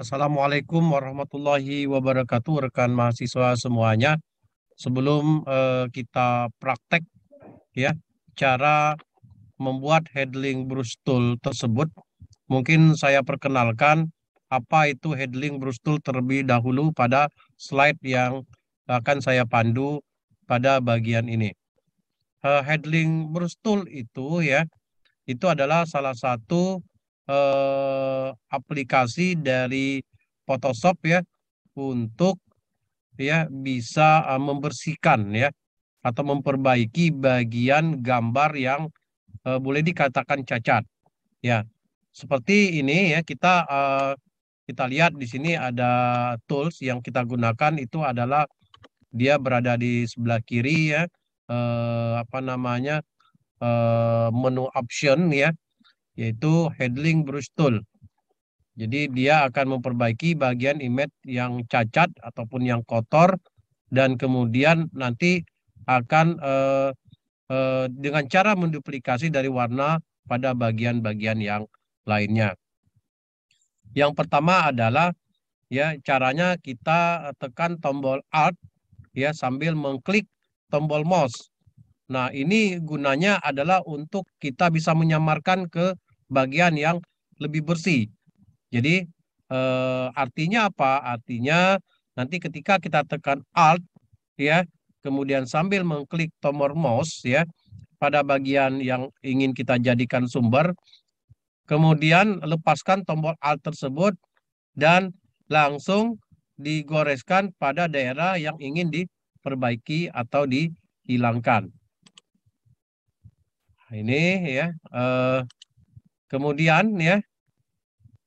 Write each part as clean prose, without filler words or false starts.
Assalamualaikum warahmatullahi wabarakatuh, rekan mahasiswa semuanya. Sebelum kita praktek ya cara membuat headling brush tool tersebut, mungkin saya perkenalkan apa itu headling brush tool terlebih dahulu pada slide yang akan saya pandu pada bagian ini. Headling brush tool itu adalah salah satu aplikasi dari Photoshop ya untuk ya bisa membersihkan ya atau memperbaiki bagian gambar yang boleh dikatakan cacat ya. Seperti ini ya kita lihat di sini ada tools yang kita gunakan itu adalah dia berada di sebelah kiri ya, apa namanya, menu option ya, yaitu headling brush tool. Jadi dia akan memperbaiki bagian image yang cacat ataupun yang kotor dan kemudian nanti akan dengan cara menduplikasi dari warna pada bagian-bagian yang lainnya. Yang pertama adalah ya caranya kita tekan tombol Alt ya sambil mengklik tombol mouse. Nah, ini gunanya adalah untuk kita bisa menyamarkan ke bagian yang lebih bersih. Jadi artinya apa? Artinya nanti ketika kita tekan Alt ya, kemudian sambil mengklik tombol mouse ya pada bagian yang ingin kita jadikan sumber, kemudian lepaskan tombol Alt tersebut dan langsung digoreskan pada daerah yang ingin diperbaiki atau dihilangkan. Nah, ini ya, kemudian ya,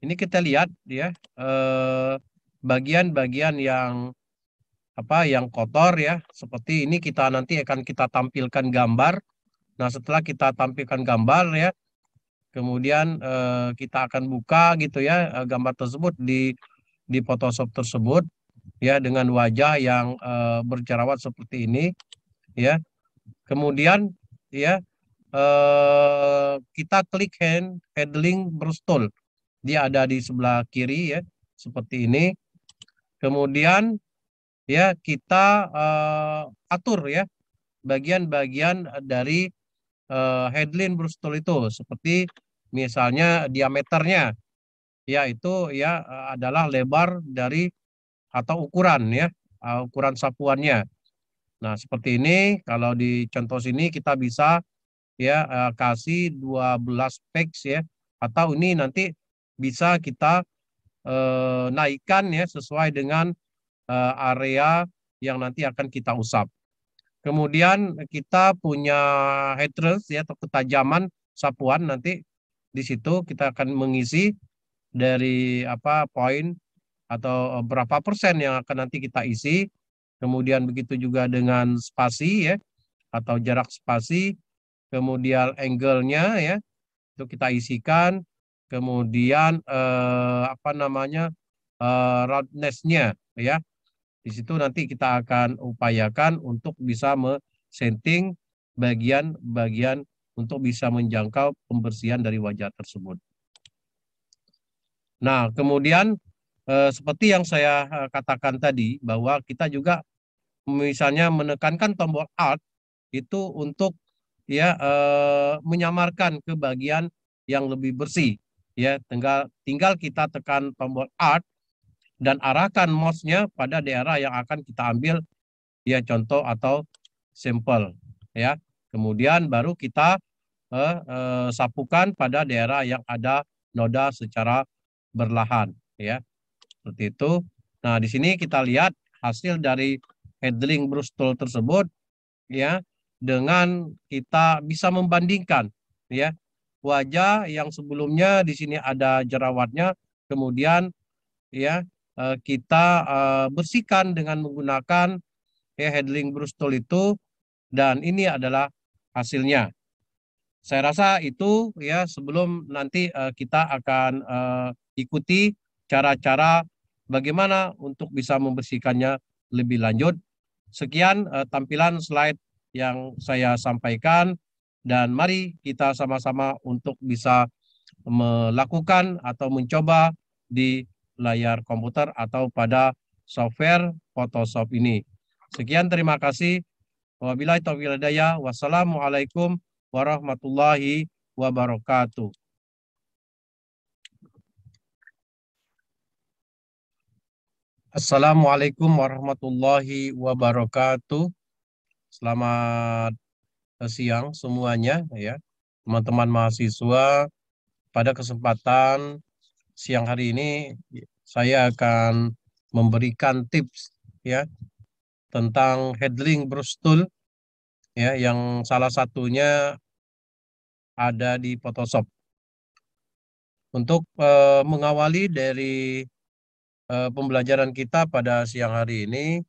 ini kita lihat ya bagian-bagian yang yang kotor ya, seperti ini kita nanti akan kita tampilkan gambar. Nah, setelah kita tampilkan gambar ya, kemudian kita akan buka gitu ya gambar tersebut di Photoshop tersebut ya dengan wajah yang berjerawat seperti ini ya. Kemudian ya kita klik handling brush tool. Dia ada di sebelah kiri ya, seperti ini. Kemudian ya kita atur ya bagian-bagian dari headline brush tool itu, seperti misalnya diameternya ya itu ya adalah lebar dari atau ukuran ya, ukuran sapuannya. Nah, seperti ini kalau di contoh sini kita bisa ya kasih 12 px ya, atau ini nanti bisa kita naikkan ya sesuai dengan area yang nanti akan kita usap. Kemudian kita punya headrest ya atau ketajaman sapuan, nanti di situ kita akan mengisi dari poin atau berapa persen yang akan nanti kita isi. Kemudian begitu juga dengan spasi ya atau jarak spasi, kemudian angle-nya ya itu kita isikan, kemudian roundness-nya ya. Di situ nanti kita akan upayakan untuk bisa men-setting bagian-bagian untuk bisa menjangkau pembersihan dari wajah tersebut. Nah, kemudian seperti yang saya katakan tadi, bahwa kita juga misalnya menekankan tombol Alt itu untuk ya menyamarkan ke bagian yang lebih bersih ya, tinggal kita tekan tombol Alt dan arahkan mouse-nya pada daerah yang akan kita ambil ya contoh atau sampel ya. Kemudian baru kita sapukan pada daerah yang ada noda secara berlahan ya. Seperti itu. Nah, di sini kita lihat hasil dari headling brush tool tersebut ya, dengan kita bisa membandingkan ya wajah yang sebelumnya di sini ada jerawatnya, kemudian ya kita bersihkan dengan menggunakan ya headling brush tool itu, dan ini adalah hasilnya. Saya rasa itu ya, sebelum nanti kita akan ikuti cara-cara bagaimana untuk bisa membersihkannya lebih lanjut. Sekian tampilan slide yang saya sampaikan, dan mari kita sama-sama untuk bisa melakukan atau mencoba di layar komputer atau pada software Photoshop ini. Sekian, terima kasih. Wabillahi taufiq wal hidayah. Wassalamualaikum warahmatullahi wabarakatuh. Assalamualaikum warahmatullahi wabarakatuh. Selamat siang semuanya ya, teman-teman mahasiswa. Pada kesempatan siang hari ini saya akan memberikan tips ya tentang handling brush tool ya, yang salah satunya ada di Photoshop. Untuk mengawali dari pembelajaran kita pada siang hari ini,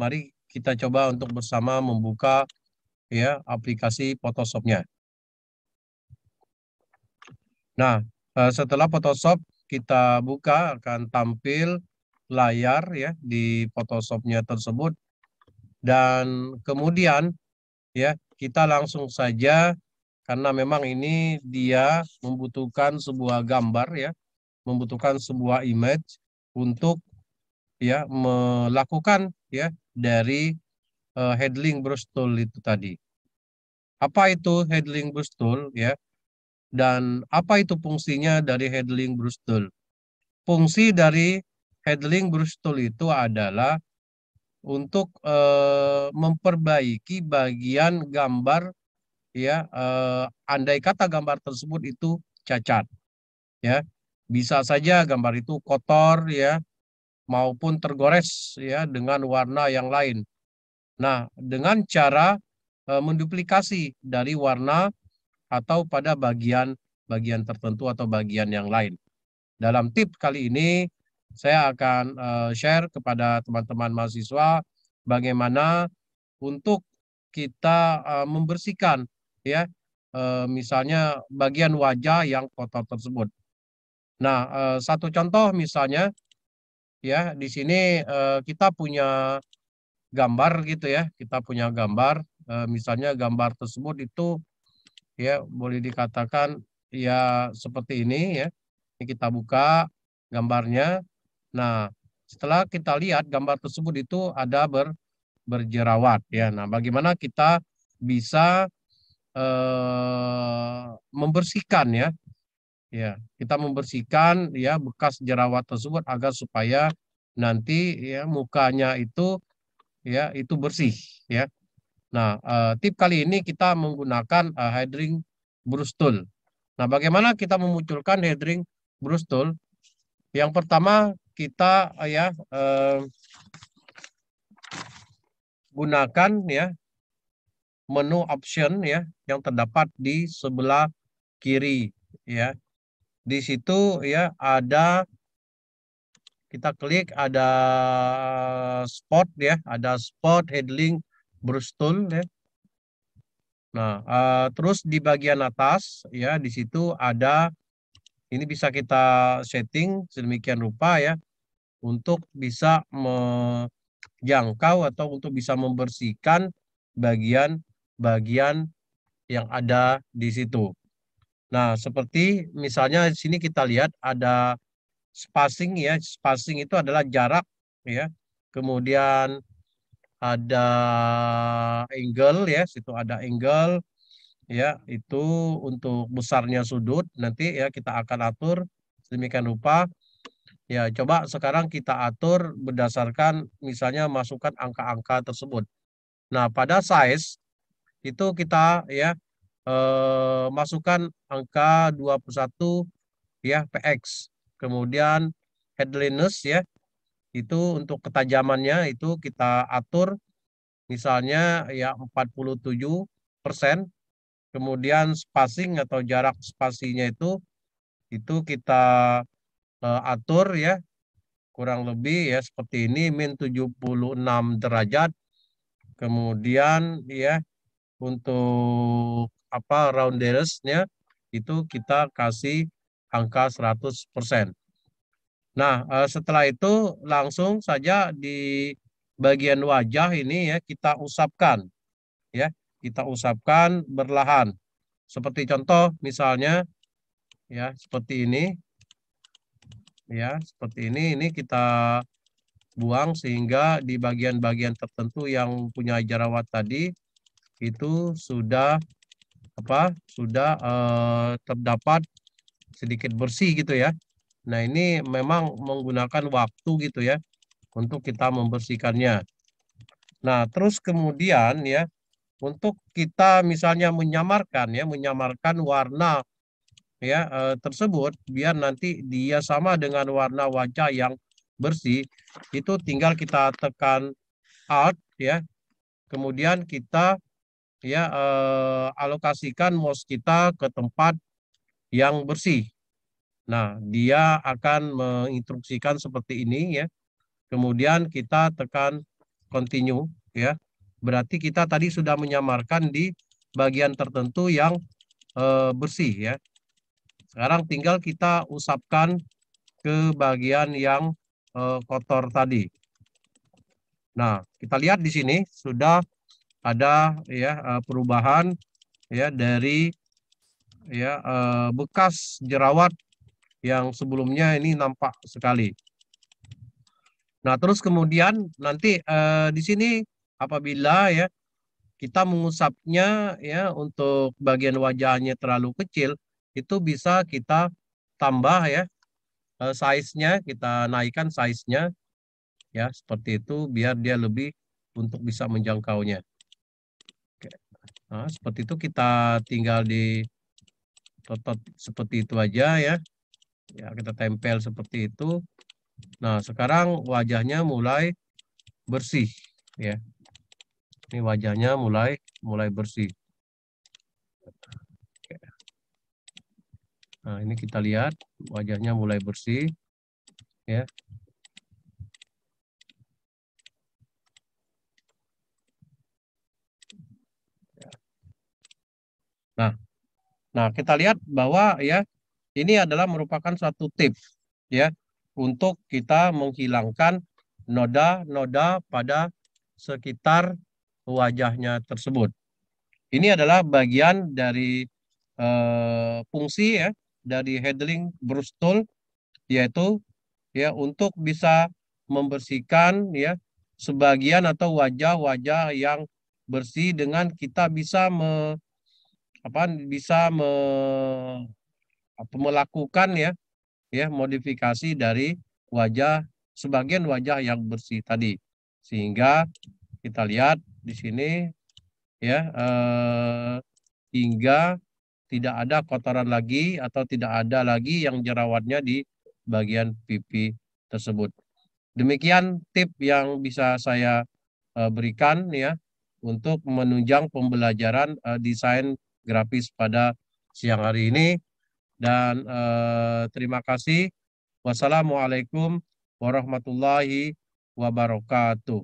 mari kita coba untuk bersama membuka ya aplikasi Photoshop-nya. Nah, setelah Photoshop kita buka, akan tampil layar ya di Photoshop-nya tersebut, dan kemudian ya kita langsung saja, karena memang ini dia membutuhkan sebuah gambar ya, membutuhkan sebuah image untuk ya melakukan ya dari handling brush tool itu tadi. Apa itu handling brush tool ya? Dan apa itu fungsinya dari handling brush tool? Fungsi dari handling brush tool itu adalah untuk memperbaiki bagian gambar ya, andai kata gambar tersebut itu cacat ya. Bisa saja gambar itu kotor ya, maupun tergores ya dengan warna yang lain. Nah, dengan cara menduplikasi dari warna atau pada bagian tertentu atau bagian yang lain. Dalam tips kali ini saya akan share kepada teman-teman mahasiswa bagaimana untuk kita membersihkan ya misalnya bagian wajah yang kotor tersebut. Nah, satu contoh misalnya ya, di sini kita punya gambar gitu ya, kita punya gambar, misalnya gambar tersebut itu ya boleh dikatakan ya seperti ini ya. Ini kita buka gambarnya. Nah, setelah kita lihat gambar tersebut itu ada berjerawat ya. Nah, bagaimana kita bisa membersihkan ya? Ya, kita membersihkan ya bekas jerawat tersebut agar supaya nanti ya mukanya itu bersih ya. Nah, tip kali ini kita menggunakan heading brush tool. Nah, bagaimana kita memunculkan heading brush tool? Yang pertama kita gunakan ya menu option ya yang terdapat di sebelah kiri ya. Di situ ya ada, kita klik ada spot ya, ada spot handling brush tool ya. Nah, terus di bagian atas ya di situ ada, ini bisa kita setting sedemikian rupa ya untuk bisa menjangkau atau untuk bisa membersihkan bagian-bagian yang ada di situ. Nah, seperti misalnya di sini kita lihat ada spacing ya. Spacing itu adalah jarak ya. Kemudian ada angle ya, situ ada angle ya, itu untuk besarnya sudut nanti ya kita akan atur sedemikian rupa. Ya, coba sekarang kita atur berdasarkan misalnya masukkan angka-angka tersebut. Nah, pada size itu kita ya masukkan angka 21 ya px. Kemudian headliness ya, itu untuk ketajamannya itu kita atur misalnya ya 47%. Kemudian spacing atau jarak spasinya itu kita atur ya kurang lebih ya seperti ini, min 76 derajat. Kemudian ya untuk apa roundness-nya itu kita kasih angka 100%. Nah, setelah itu langsung saja di bagian wajah ini ya kita usapkan ya. Kita usapkan berlahan. Seperti contoh misalnya ya seperti ini. ya seperti ini kita buang sehingga di bagian-bagian tertentu yang punya jerawat tadi itu sudah terdapat sedikit bersih gitu ya. Nah, ini memang menggunakan waktu gitu ya untuk kita membersihkannya. Nah, terus kemudian ya untuk kita misalnya menyamarkan warna ya tersebut biar nanti dia sama dengan warna wajah yang bersih, itu tinggal kita tekan Alt ya. Kemudian kita ya alokasikan mouse kita ke tempat yang bersih. Nah, dia akan menginstruksikan seperti ini ya. Kemudian kita tekan continue ya. Berarti kita tadi sudah menyamarkan di bagian tertentu yang bersih ya. Sekarang tinggal kita usapkan ke bagian yang kotor tadi. Nah, kita lihat di sini sudah ada ya perubahan ya dari ya bekas jerawat yang sebelumnya ini nampak sekali. Nah, terus kemudian nanti di sini apabila ya kita mengusapnya ya untuk bagian wajahnya terlalu kecil, itu bisa kita tambah ya size-nya, kita naikkan size-nya ya seperti itu biar dia lebih untuk bisa menjangkaunya. Oke. Nah, seperti itu kita tinggal di totot seperti itu aja ya. Ya, kita tempel seperti itu. Nah, sekarang wajahnya mulai bersih ya. Ini wajahnya mulai bersih. Nah, ini kita lihat wajahnya mulai bersih ya. Nah, nah kita lihat bahwa ya ini adalah merupakan suatu tips ya untuk kita menghilangkan noda-noda pada sekitar wajahnya tersebut. Ini adalah bagian dari fungsi ya dari handling brush tool, yaitu ya untuk bisa membersihkan ya sebagian atau wajah-wajah yang bersih dengan kita bisa bisa melakukan ya modifikasi dari wajah sebagian wajah yang bersih tadi, sehingga kita lihat di sini ya hingga tidak ada kotoran lagi atau tidak ada lagi yang jerawatnya di bagian pipi tersebut. Demikian tip yang bisa saya berikan ya untuk menunjang pembelajaran desain grafis pada siang hari ini, dan terima kasih. Wassalamualaikum warahmatullahi wabarakatuh.